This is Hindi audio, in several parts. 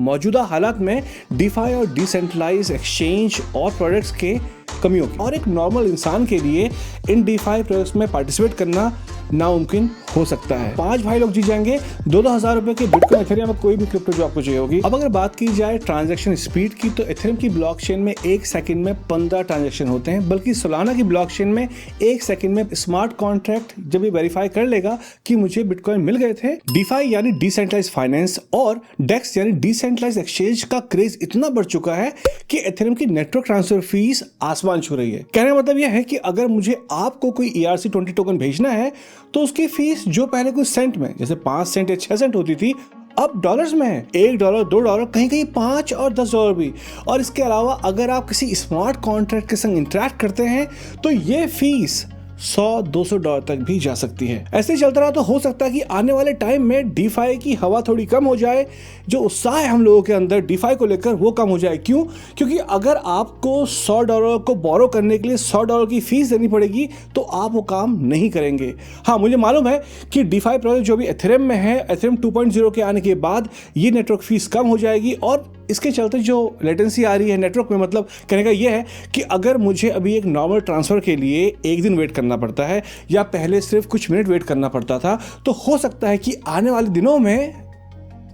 मौजूदा हालात में डीफाई और डिसेंट्रलाइज एक्सचेंज और प्रोडक्ट्स के कमियों की और एक नॉर्मल इंसान के लिए इन डीफाई प्रोडक्ट्स में पार्टिसिपेट करना नामुमकिन हो सकता है। 5 भाई लोग जीत जाएंगे 2-2 हजार रुपए के बिटकॉइन एथेरियम में कोई भी क्रिप्टो जो आपको चाहिए होगी। अब अगर बात की जाए ट्रांजैक्शन स्पीड की तो एथेरियम की ब्लॉकचेन में 1 सेकंड में 15 ट्रांजैक्शन होते हैं, बल्कि सोलाना की ब्लॉकचेन में 1 सेकंड में स्मार्ट कॉन्ट्रैक्ट जब ये वेरीफाई कर लेगा कि मुझे बिटकॉइन मिल गए थे। डीफाई यानी डिसेंट्रलाइज्ड फाइनेंस और डेक्स यानी डिसेंट्रलाइज्ड एक्सचेंज का क्रेज इतना बढ़ चुका है कि एथेरियम की नेटवर्क ट्रांसफर फीस आसमान छू रही है। कहने का मतलब यह है कि अगर मुझे आपको कोई ERC-20 टोकन भेजना है तो उसकी फीस जो पहले कुछ सेंट में जैसे 5 सेंट या 6 सेंट होती थी अब डॉलर्स में है। $1, $2, कहीं कहीं $5 और $10 भी। और इसके अलावा अगर आप किसी स्मार्ट कॉन्ट्रैक्ट के संग इंटरेक्ट करते हैं तो ये फीस $100-200 तक भी जा सकती है। ऐसे चलता रहा तो हो सकता है कि आने वाले टाइम में डीफाई की हवा थोड़ी कम हो जाए, जो उत्साह है हम लोगों के अंदर डीफाई को लेकर वो कम हो जाए। क्यों? क्योंकि अगर आपको $100 को बोरो करने के लिए $100 की फीस देनी पड़ेगी तो आप वो काम नहीं करेंगे। हाँ, मुझे मालूम है कि डीफाई प्रोजेक्ट जो भी एथेरियम में है, एथेरियम 2.0 के आने के बाद ये नेटवर्क फीस कम हो जाएगी और इसके चलते जो लेटेंसी आ रही है नेटवर्क में, मतलब कहने का यह है कि अगर मुझे अभी एक नॉर्मल ट्रांसफर के लिए 1 दिन वेट करना पड़ता है या पहले सिर्फ कुछ मिनट वेट करना पड़ता था, तो हो सकता है कि आने वाले दिनों में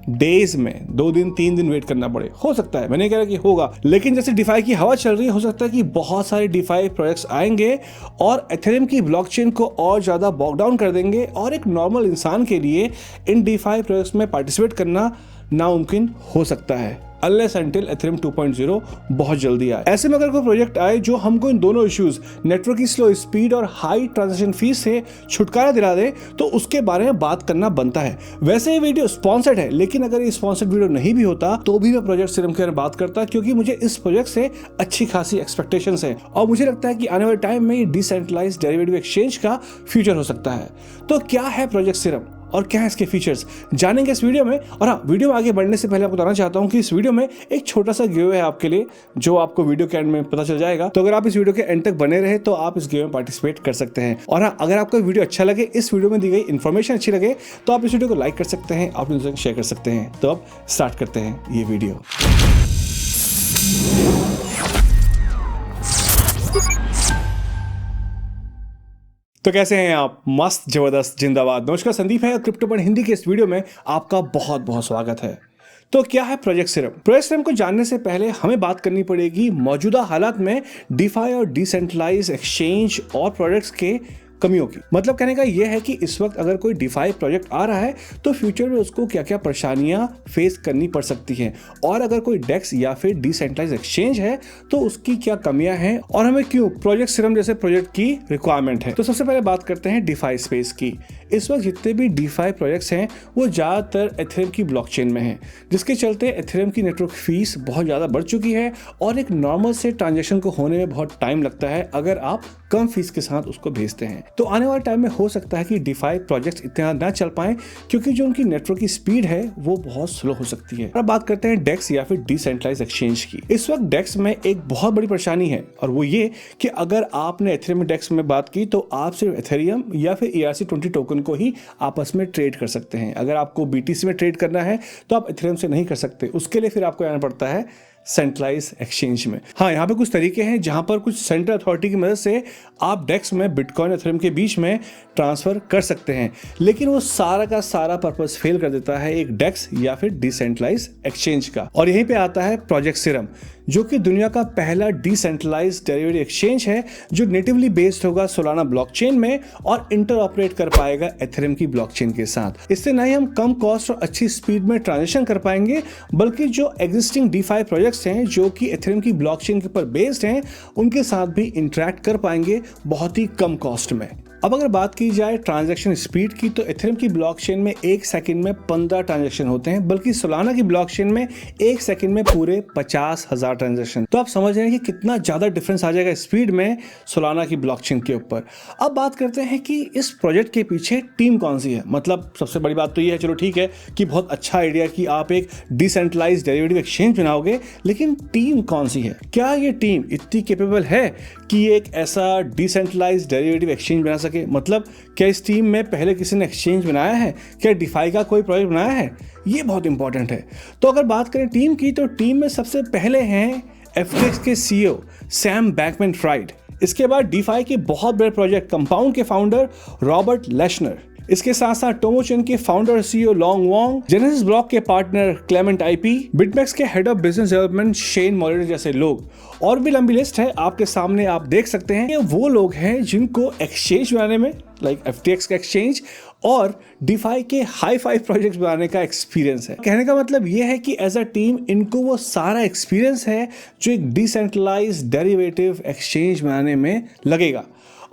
डेज में 2 दिन 3 दिन वेट करना पड़े। हो सकता है, मैंने कह रहा कि होगा, लेकिन जैसे डिफाई की हवा चल रही है हो सकता है कि बहुत सारे डिफाई प्रोजेक्ट्स आएंगे और एथेरियम की ब्लॉकचेन को और ज़्यादा बॉक डाउन कर देंगे और एक नॉर्मल इंसान के लिए इन डिफाई प्रोजेक्ट्स में पार्टिसिपेट करना नामुमकिन हो सकता है अनलेस अंटिल एथेरियम 2.0 बहुत जल्दी आए। ऐसे में अगर कोई प्रोजेक्ट आए जो हमको इन दोनों इश्यूज नेटवर्क की स्लो स्पीड और हाई ट्रांजैक्शन फीस से छुटकारा दिला दे तो उसके बारे में बात करना बनता है। वैसे ये वीडियो स्पॉन्सर्ड है, लेकिन अगर ये स्पॉन्सर्ड वीडियो नहीं भी होता तो भी मैं प्रोजेक्ट सीरम के बारे में बात करता, क्योंकि मुझे इस प्रोजेक्ट से अच्छी खासी एक्सपेक्टेशंस है और मुझे लगता है कि आने वाले टाइम में ये डिसेंट्रलाइज्ड डेरिवेटिव एक्सचेंज का फ्यूचर हो सकता है। तो क्या है प्रोजेक्ट सीरम और क्या है इसके फीचर्स, जानेंगे इस वीडियो में। और हाँ, वीडियो में आगे बढ़ने से पहले आपको बताना चाहता हूँ कि इस वीडियो में एक छोटा सा गिव है आपके लिए, जो आपको वीडियो के एंड में पता चल जाएगा। तो अगर आप इस वीडियो के एंड तक बने रहे तो आप इस गिव में पार्टिसिपेट कर सकते हैं। और हाँ, अगर आपको वीडियो अच्छा लगे, इस वीडियो में दी गई इन्फॉर्मेशन अच्छी लगे, तो आप इस वीडियो को लाइक कर सकते हैं, अपने दोस्तों को शेयर कर सकते हैं। तो अब स्टार्ट करते हैं ये वीडियो। तो कैसे हैं आप? मस्त, जबरदस्त, जिंदाबाद। नमस्कार, संदीप है और क्रिप्टो पॉइंट हिंदी के इस वीडियो में आपका बहुत बहुत स्वागत है। तो क्या है प्रोजेक्ट सीरम? प्रोजेक्ट सीरम को जानने से पहले हमें बात करनी पड़ेगी मौजूदा हालात में डीफाई और डिसेंट्रलाइज्ड एक्सचेंज और प्रोडक्ट्स के कमियों की। मतलब कहने का यह है कि इस वक्त अगर कोई डीफाई प्रोजेक्ट आ रहा है तो फ्यूचर में उसको क्या क्या परेशानियां फेस करनी पड़ सकती हैं, और अगर कोई डेक्स या फिर डिसेंट्रलाइज्ड एक्सचेंज है तो उसकी क्या कमियां हैं और हमें क्यों प्रोजेक्ट सीरम जैसे प्रोजेक्ट की रिक्वायरमेंट है। तो सबसे पहले बात करते हैं डीफाई स्पेस की। इस वक्त जितने भी डीफाई प्रोजेक्ट्स हैं वो ज़्यादातर एथेरियम की ब्लॉकचेन में हैं, जिसके चलते एथेरियम की नेटवर्क फीस बहुत ज़्यादा बढ़ चुकी है और एक नॉर्मल से ट्रांजेक्शन को होने में बहुत टाइम लगता है अगर आप कम फीस के साथ उसको भेजते हैं। तो आने वाले टाइम में हो सकता है कि डीफाई प्रोजेक्ट्स इतना ना चल पाएं, क्योंकि जो उनकी नेटवर्क की स्पीड है वो बहुत स्लो हो सकती है। अब बात करते हैं डेक्स या फिर डिसेंट्रलाइज्ड एक्सचेंज की। इस वक्त डेक्स में एक बहुत बड़ी परेशानी है, और वो ये कि अगर आपने एथेरियम डेक्स में बात की तो आप सिर्फ एथेरियम या फिर ERC-20 टोकन को ही आपस में ट्रेड कर सकते हैं। अगर आपको BTC में ट्रेड करना है तो आप एथेरियम से नहीं कर सकते, उसके लिए फिर आपको आना पड़ता है सेंट्रलाइज एक्सचेंज में। हाँ, यहाँ पे कुछ तरीके हैं जहाँ पर कुछ सेंट्रल अथॉरिटी की मदद से आप डेक्स में बिटकॉइन एथेरियम के बीच में ट्रांसफर कर सकते हैं, लेकिन वो सारा का सारा पर्पस फेल कर देता है एक डेक्स या फिर डिसेंट्रलाइज एक्सचेंज का। और यहीं पे आता है प्रोजेक्ट सीरम, जो कि दुनिया का पहला डिसेंट्रलाइज्ड डेरिवेटिव एक्सचेंज है जो नेटिवली बेस्ड होगा सोलाना ब्लॉकचेन में और इंटर ऑपरेट कर पाएगा एथेरियम की ब्लॉकचेन के साथ। इससे ना ही हम कम कॉस्ट और अच्छी स्पीड में ट्रांजेक्शन कर पाएंगे, बल्कि जो एग्जिस्टिंग डीफाई प्रोजेक्ट्स हैं जो कि एथेरियम की ब्लॉकचेन के ऊपर बेस्ड हैं उनके साथ भी इंटरेक्ट कर पाएंगे बहुत ही कम कॉस्ट में। अब अगर बात की जाए ट्रांजैक्शन स्पीड की तो एथेरियम की ब्लॉकचेन में 1 सेकंड में 15 ट्रांजैक्शन होते हैं, बल्कि सोलाना की ब्लॉकचेन में 1 सेकंड में पूरे 50,000 ट्रांजैक्शन। तो आप समझ रहे हैं कि कितना ज़्यादा डिफरेंस आ जाएगा स्पीड में सोलाना की ब्लॉकचेन के ऊपर। अब बात करते हैं कि इस प्रोजेक्ट के पीछे टीम कौन सी है। मतलब सबसे बड़ी बात तो ये है, चलो ठीक है कि बहुत अच्छा आइडिया कि आप एक डिसेंट्रलाइज्ड डेरिवेटिव एक्सचेंज बनाओगे, लेकिन टीम कौन सी है? क्या ये टीम इतनी कैपेबल है कि एक ऐसा डिसेंट्रलाइज्ड डेरिवेटिव एक्सचेंज बना सके सके। मतलब क्या इस टीम में पहले किसी ने एक्सचेंज बनाया है, क्या डिफाई का कोई प्रोजेक्ट बनाया है, ये बहुत इंपॉर्टेंट है। तो अगर बात करें टीम की, तो टीम में सबसे पहले हैं FTX के CEO सैम बैंकमैन-फ्राइड। इसके बाद DeFi के बहुत बड़े प्रोजेक्ट कंपाउंड के फाउंडर रॉबर्ट लेशनर। इसके साथ साथ टोमोचेन के founder CEO Long Vuong, Genesis Block के पार्टनर क्लेमेंट IP, बिटमैक्स के head of business development Shane Molidor जैसे लोग। और भी लंबी लिस्ट है आपके सामने, आप देख सकते हैं। ये वो लोग हैं जिनको एक्सचेंज बनाने में, लाइक FTX का एक्सचेंज, और DeFi के हाई फाई प्रोजेक्ट्स बनाने का एक्सपीरियंस है। कहने का मतलब ये है कि एज अ टीम इनको वो सारा एक्सपीरियंस है जो एक डिसेंट्रलाइज्ड डेरिवेटिव एक्सचेंज बनाने में लगेगा।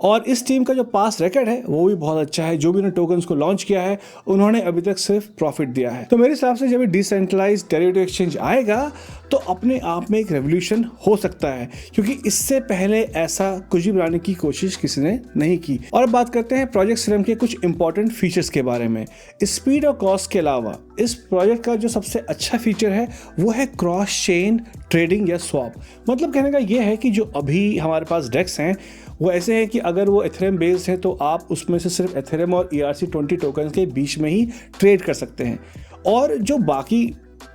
और इस टीम का जो पास रिकॉर्ड है वो भी बहुत अच्छा है। जो भी उन्होंने टोकन्स को लॉन्च किया है उन्होंने अभी तक सिर्फ प्रॉफिट दिया है। तो मेरे हिसाब से जब डिसेंट्रलाइज्ड डेरिवेटिव एक्सचेंज आएगा तो अपने आप में एक रेवोल्यूशन हो सकता है, क्योंकि इससे पहले ऐसा कुछ भी बनाने की कोशिश किसी ने नहीं की। और अब बात करते हैं प्रोजेक्ट सीरम के कुछ इंपॉर्टेंट फीचर्स के बारे में। स्पीड और कॉस्ट के अलावा इस प्रोजेक्ट का जो सबसे अच्छा फीचर है वो है क्रॉस चेन ट्रेडिंग या स्वैप। मतलब कहने का ये है कि जो अभी हमारे पास डेक्स हैं वो ऐसे है कि अगर वो एथेरियम बेस्ड है तो आप उसमें से सिर्फ एथेरियम और ERC-20 टोकन के बीच में ही ट्रेड कर सकते हैं। और जो बाकी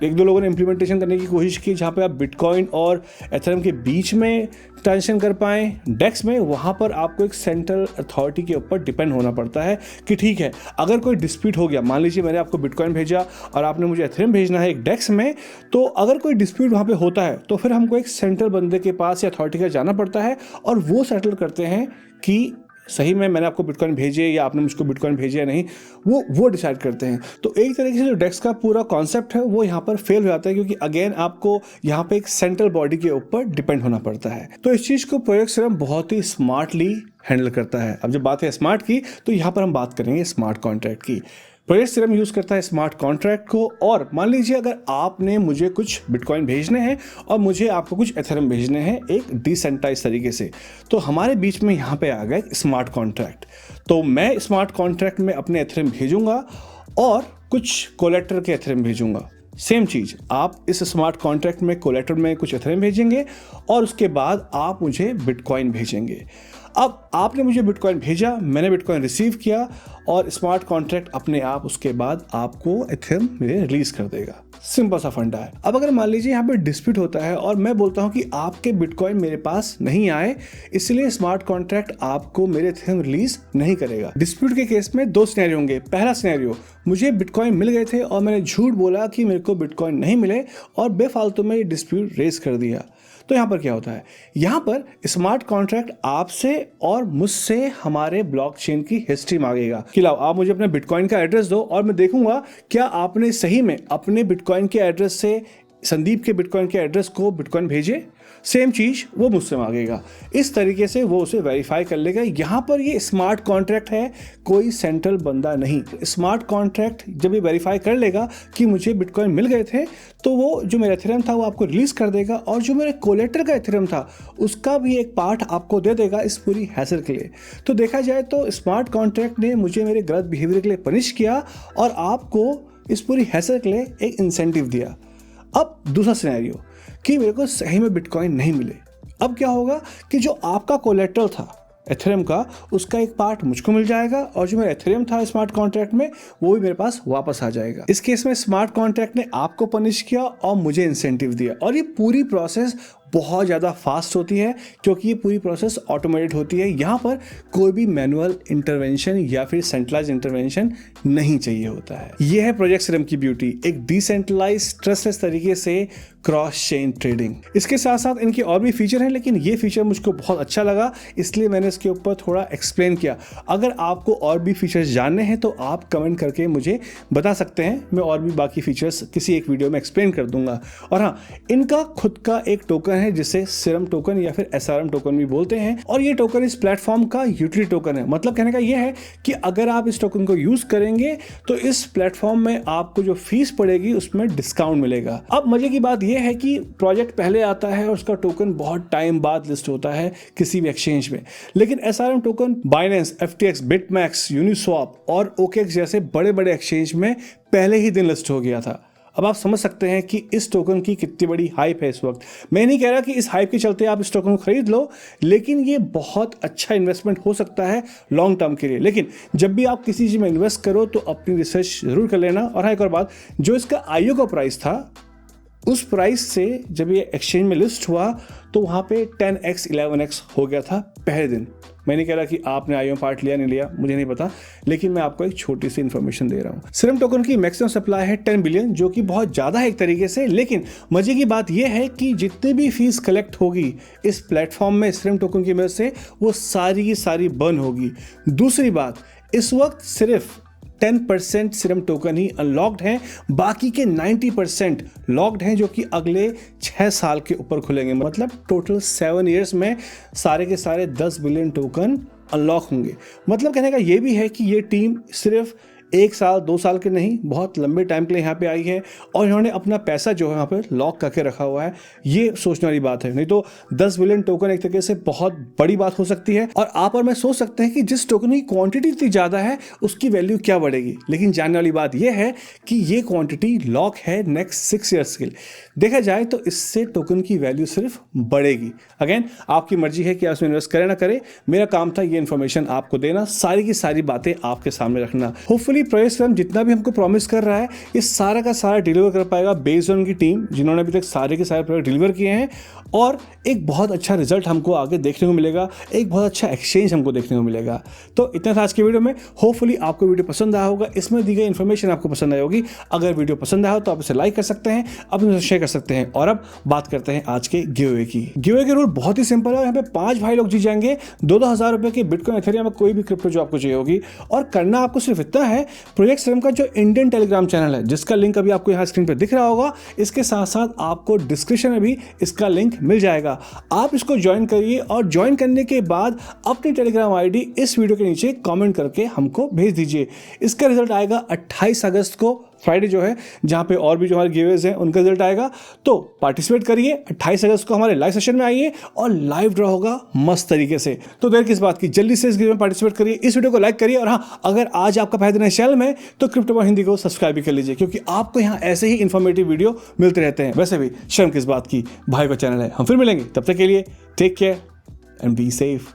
एक दो लोगों ने इम्प्लीमेंटेशन करने की कोशिश की जहाँ पे आप बिटकॉइन और एथेरियम के बीच में ट्रांजेक्शन कर पाएँ डेक्स में, वहाँ पर आपको एक सेंट्रल अथॉरिटी के ऊपर डिपेंड होना पड़ता है कि ठीक है, अगर कोई डिस्प्यूट हो गया, मान लीजिए मैंने आपको बिटकॉइन भेजा और आपने मुझे एथेरियम भेजना है एक डेक्स में, तो अगर कोई डिस्प्यूट वहाँ पे होता है तो फिर हमको एक सेंट्रल बंदे के पास या अथॉरिटी का जाना पड़ता है और वो सेटल करते हैं कि सही में मैंने आपको बिटकॉइन भेजे या आपने मुझको बिटकॉइन भेजे या नहीं, वो डिसाइड करते हैं। तो एक तरीके से जो डेक्स का पूरा कॉन्सेप्ट है वो यहाँ पर फेल हो जाता है, क्योंकि अगेन आपको यहाँ पे एक सेंट्रल बॉडी के ऊपर डिपेंड होना पड़ता है। तो इस चीज़ को प्रोजेक्ट सीरम बहुत ही स्मार्टली हैंडल करता है। अब जब बात है स्मार्ट की, तो यहाँ पर हम बात करेंगे स्मार्ट कॉन्ट्रैक्ट की। प्रोजेक्ट सीरम यूज़ करता है स्मार्ट कॉन्ट्रैक्ट को। और मान लीजिए अगर आपने मुझे कुछ बिटकॉइन भेजने हैं और मुझे आपको कुछ एथेरियम भेजने हैं एक डिसेंट्रलाइज्ड तरीके से, तो हमारे बीच में यहाँ पे आ गया एक स्मार्ट कॉन्ट्रैक्ट। तो मैं स्मार्ट कॉन्ट्रैक्ट में अपने एथेरियम भेजूंगा और कुछ कोलेटरल के एथेरियम भेजूंगा। सेम चीज़ आप इस स्मार्ट कॉन्ट्रैक्ट में कोलेटरल में कुछ एथेरियम भेजेंगे और उसके बाद आप मुझे बिटकॉइन भेजेंगे। अब आपने मुझे बिटकॉइन भेजा, मैंने बिटकॉइन रिसीव किया और स्मार्ट कॉन्ट्रैक्ट अपने आप उसके बाद आपको एथेरियम मेरे रिलीज कर देगा। सिंपल सा फंडा है। अब अगर मान लीजिए यहाँ पे डिस्प्यूट होता है और मैं बोलता हूँ कि आपके बिटकॉइन मेरे पास नहीं आए, इसलिए स्मार्ट कॉन्ट्रैक्ट आपको मेरे एथेरियम रिलीज नहीं करेगा। डिस्प्यूट के केस में दो सिनेरियो होंगे। पहला सिनेरियो, मुझे बिटकॉइन मिल गए थे और मैंने झूठ बोला कि मेरे को बिटकॉइन नहीं मिले और बेफालतू में डिस्प्यूट रेज कर दिया। तो यहाँ पर क्या होता है, यहाँ पर स्मार्ट कॉन्ट्रैक्ट आपसे और मुझसे हमारे ब्लॉकचेन की हिस्ट्री मांगेगा कि लाओ आप मुझे अपने बिटकॉइन का एड्रेस दो और मैं देखूंगा क्या आपने सही में अपने बिटकॉइन के एड्रेस से संदीप के बिटकॉइन के एड्रेस को बिटकॉइन भेजे। सेम चीज वो मुझसे मांगेगा। इस तरीके से वो उसे वेरीफाई कर लेगा। यहाँ पर ये स्मार्ट कॉन्ट्रैक्ट है, कोई सेंट्रल बंदा नहीं। स्मार्ट कॉन्ट्रैक्ट जब ये वेरीफाई कर लेगा कि मुझे बिटकॉइन मिल गए थे, तो वो जो मेरा एथेरियम था वो आपको रिलीज कर देगा और जो मेरे कोलेटर का एथेरियम था उसका भी एक पार्ट आपको दे देगा इस पूरी हैसल के लिए। तो देखा जाए तो स्मार्ट कॉन्ट्रैक्ट ने मुझे मेरे गलत बिहेवियर के लिए पनिश किया और आपको इस पूरी हैसल के लिए एक इंसेंटिव दिया। अब दूसरा सिनेरियो कि मेरे को सही में बिटकॉइन नहीं मिले। अब क्या होगा कि जो आपका कोलेटरल था एथेरियम का, उसका एक पार्ट मुझको मिल जाएगा और जो मेरा एथेरियम था स्मार्ट कॉन्ट्रैक्ट में वो भी मेरे पास वापस आ जाएगा। इस केस में स्मार्ट कॉन्ट्रैक्ट ने आपको पनिश किया और मुझे इंसेंटिव दिया। और ये पूरी प्रोसेस बहुत ज़्यादा फास्ट होती है क्योंकि ये पूरी प्रोसेस ऑटोमेटेड होती है। यहाँ पर कोई भी मैनुअल इंटरवेंशन या फिर सेंट्रलाइज इंटरवेंशन नहीं चाहिए होता है। यह है प्रोजेक्ट सीरम की ब्यूटी, एक डिसेंट्रलाइज ट्रस्टलेस तरीके से क्रॉस चेन ट्रेडिंग। इसके साथ साथ इनके और भी फीचर हैं, लेकिन ये फीचर मुझको बहुत अच्छा लगा इसलिए मैंने इसके ऊपर थोड़ा एक्सप्लेन किया। अगर आपको और भी फीचर्स जानने हैं तो आप कमेंट करके मुझे बता सकते हैं, मैं और भी बाकी फीचर्स किसी एक वीडियो में एक्सप्लेन कर दूंगा। और हाँ, इनका खुद का एक टोकन है जिसे सीरम टोकन या फिर SRM टोकन भी बोलते हैं और ये टोकन इस प्लेटफॉर्म का यूटिलिटी टोकन है। मतलब कहने का यह है कि अगर आप इस टोकन को यूज करेंगे तो इस प्लेटफॉर्म में आपको जो फीस पड़ेगी उसमें डिस्काउंट मिलेगा। अब मजे की बात यह है कि प्रोजेक्ट पहले आता है और उसका टोकन बहुत टाइम बाद लिस्ट होता है किसी भी एक्सचेंज में, लेकिन SRM token Binance, FTX, BitMEX, Uniswap और OKX जैसे बड़े बड़े एक्सचेंज में पहले ही दिन लिस्ट हो गया था। अब आप समझ सकते हैं कि इस टोकन की कितनी बड़ी हाइप है इस वक्त। मैं नहीं कह रहा कि इस हाइप के चलते आप इस टोकन को खरीद लो, लेकिन ये बहुत अच्छा इन्वेस्टमेंट हो सकता है लॉन्ग टर्म के लिए। लेकिन जब भी आप किसी चीज़ में इन्वेस्ट करो तो अपनी रिसर्च जरूर कर लेना। और हाँ, एक और बात, जो इसका आईओ का प्राइस था, उस प्राइस से जब ये एक्सचेंज में लिस्ट हुआ तो वहाँ पे 10x 11x हो गया था पहले दिन। मैं नहीं कह रहा कि आपने आईओ में पार्ट लिया नहीं लिया, मुझे नहीं पता, लेकिन मैं आपको एक छोटी सी इन्फॉर्मेशन दे रहा हूँ। सीरम टोकन की मैक्सिमम सप्लाई है 10 बिलियन, जो कि बहुत ज़्यादा है एक तरीके से। लेकिन मजे की बात यह है कि जितनी भी फीस कलेक्ट होगी इस प्लेटफॉर्म में सीरम टोकन की मदद से, वो सारी की सारी बर्न होगी। दूसरी बात, इस वक्त सिर्फ 10% सीरम टोकन ही अनलॉक्ड हैं, बाकी के 90% लॉक्ड हैं, जो कि अगले 6 साल के ऊपर खुलेंगे। मतलब टोटल 7 ईयर्स में सारे के सारे 10 बिलियन टोकन अनलॉक होंगे। मतलब कहने का ये भी है कि ये टीम सिर्फ 1 साल 2 साल के नहीं, बहुत लंबे टाइम के लिए यहाँ पे आई है और इन्होंने अपना पैसा जो है यहाँ पे लॉक करके रखा हुआ है। ये सोचने वाली बात है, नहीं तो 10 बिलियन टोकन एक तरीके से बहुत बड़ी बात हो सकती है। और आप और मैं सोच सकते हैं कि जिस टोकन की क्वांटिटी इतनी ज़्यादा है उसकी वैल्यू क्या बढ़ेगी, लेकिन जानने वाली बात यह है कि ये क्वांटिटी लॉक है नेक्स्ट 6 ईयर्स के लिए। देखा जाए तो इससे टोकन की वैल्यू सिर्फ बढ़ेगी। अगेन आपकी मर्जी है कि आप इसमें इन्वेस्ट करें ना करें, मेरा काम था ये इन्फॉर्मेशन आपको देना, सारी की सारी बातें आपके सामने रखना। होपफुली प्रवेश फर्म जितना भी हमको प्रॉमिस कर रहा है ये सारा का सारा डिलीवर कर पाएगा बेस्ड ऑन की टीम जिन्होंने अभी तक सारे के सारे प्रोडक्ट डिलीवर किए हैं। और एक बहुत अच्छा रिजल्ट हमको आगे देखने को मिलेगा, एक बहुत अच्छा एक्सचेंज हमको देखने को मिलेगा। तो इतना था आज की वीडियो में। होपफुली आपको वीडियो पसंद आया होगा, इसमें दी गई इन्फॉर्मेशन आपको पसंद आई होगी। अगर वीडियो पसंद आया हो तो आप इसे लाइक कर सकते हैं, अपने शेयर कर सकते हैं। और अब बात करते हैं आज के गिवअवे की। गिवअवे के रूल बहुत ही सिंपल है। यहाँ पे 5 भाई लोग जीत जाएंगे 2-2 हज़ार रुपए के बिटकॉइन, एथेरियम में कोई भी क्रिप्टो जो आपको चाहिए होगी। और करना आपको सिर्फ इतना है, प्रोजेक्ट सीरम का जो इंडियन टेलीग्राम चैनल है, जिसका लिंक अभी आपको यहाँ स्क्रीन पर दिख रहा होगा, इसके साथ साथ आपको डिस्क्रिप्शन में भी इसका लिंक मिल जाएगा। आप इसको ज्वाइन करिए और ज्वाइन करने के बाद अपनी टेलीग्राम आईडी इस वीडियो के नीचे कमेंट करके हमको भेज दीजिए। इसका रिजल्ट आएगा 28 अगस्त को, फ्राइडे जो है, जहां पे और भी जो हमारे गिवेज हैं उनका रिजल्ट आएगा। तो पार्टिसिपेट करिए, 28 अगस्त को हमारे लाइव सेशन में आइए और लाइव ड्रॉ होगा मस्त तरीके से। तो देर किस बात की, जल्दी से इस गिव में पार्टिसिपेट करिए, इस वीडियो को लाइक करिए। और हाँ, अगर आज आपका पहले दिन है चैनल में तो क्रिप्टो पॉइंट हिंदी को सब्सक्राइब भी कर लीजिए, क्योंकि आपको यहाँ ऐसे ही इन्फॉर्मेटिव वीडियो मिलते रहते हैं। वैसे भी शर्म किस बात की, भाई का चैनल है। हम फिर मिलेंगे, तब तक के लिए take care and be safe.